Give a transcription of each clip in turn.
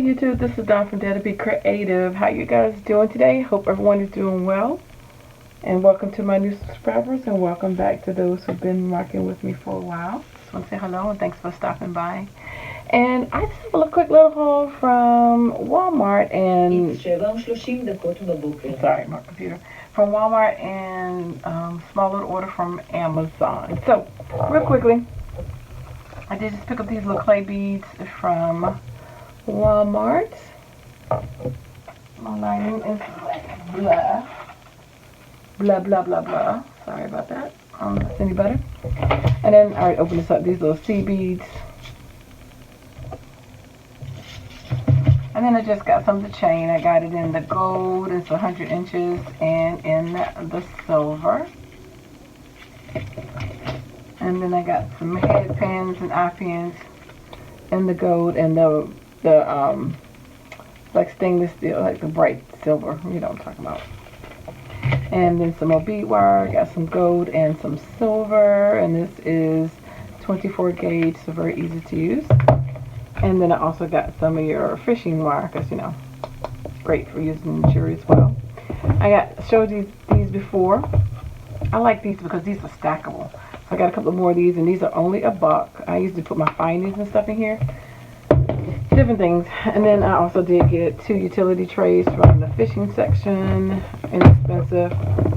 YouTube, this is Dawn from DaretoBeCreative. How you guys doing today? Hope everyone is doing well. And welcome to my new subscribers, and welcome back to those who've been rocking with me for a while. Just want to say hello and thanks for stopping by. And I just have a quick little haul from Walmart and sorry, my computer. From Walmart and small little order from Amazon. So real quickly, I did just pick up these little clay beads from Walmart. My lining is blah. Blah, blah, blah, blah. Sorry about that. I don't know if it's any better. And then I already opened this up, these little sea beads. And then I just got some of the chain. I got it in the gold, it's 100 inches, and in the silver. And then I got some head pins and eye pins in the gold and the like stainless steel, like the bright silver, you know what I'm talking about. And then some more bead wire, got some gold and some silver, and this is 24 gauge, so very easy to use. And then I also got some of your fishing wire, because you know, great for using in jewelry as well. I showed you these before. I like these because these are stackable. So I got a couple more of these, and these are only $1. I usually put my findings and stuff in here. Different things. And then I also did get 2 utility trays from the fishing section. Inexpensive.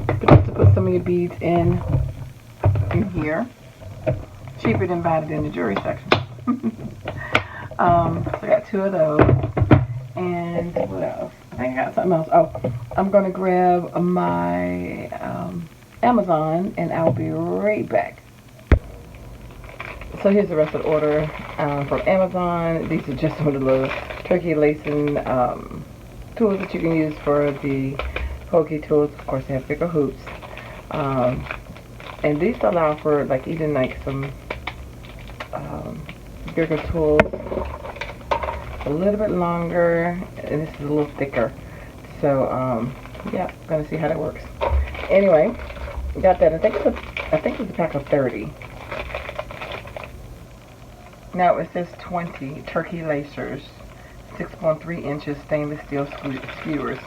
But just to put some of your beads in here. Cheaper than buying it in the jewelry section. So I got 2 of those. And what else? I think I got something else. Oh, I'm going to grab my Amazon, and I'll be right back. So here's the rest of the order from Amazon. These are just some of the little turkey lacing tools that you can use for the pokey tools. Of course, they have bigger hoops. And these allow for like even like some bigger tools. A little bit longer, and this is a little thicker. So yeah, I'm gonna see how that works. Anyway, got that. I think it's a pack of 30. Now it says 20 turkey lacers, 6.3 inches stainless steel skewers.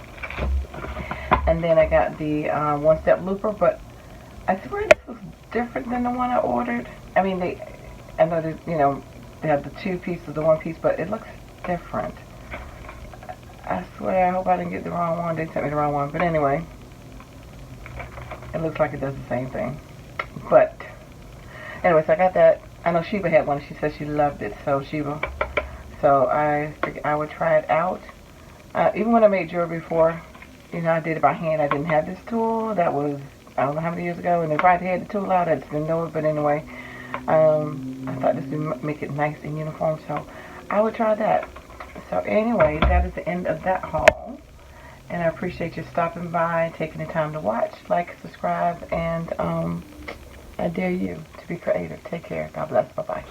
And then I got the one-step looper, but I swear this was different than the one I ordered. I mean, I know that, you know, they have the 2 pieces, the 1 piece, but it looks different. I swear, I hope I didn't get the wrong one. They sent me the wrong one, but anyway, it looks like it does the same thing. But anyway, so I got that. I know Sheba had one. She said she loved it. So Sheba. So I figured I would try it out. Even when I made jewelry before, you know, I did it by hand. I didn't have this tool. That was, I don't know how many years ago. And if I had the tool out, I just didn't know it. But anyway, I thought this would make it nice and uniform. So I would try that. So anyway, that is the end of that haul. And I appreciate you stopping by, taking the time to watch, like, subscribe, and I dare you to be creative. Take care. God bless. Bye-bye.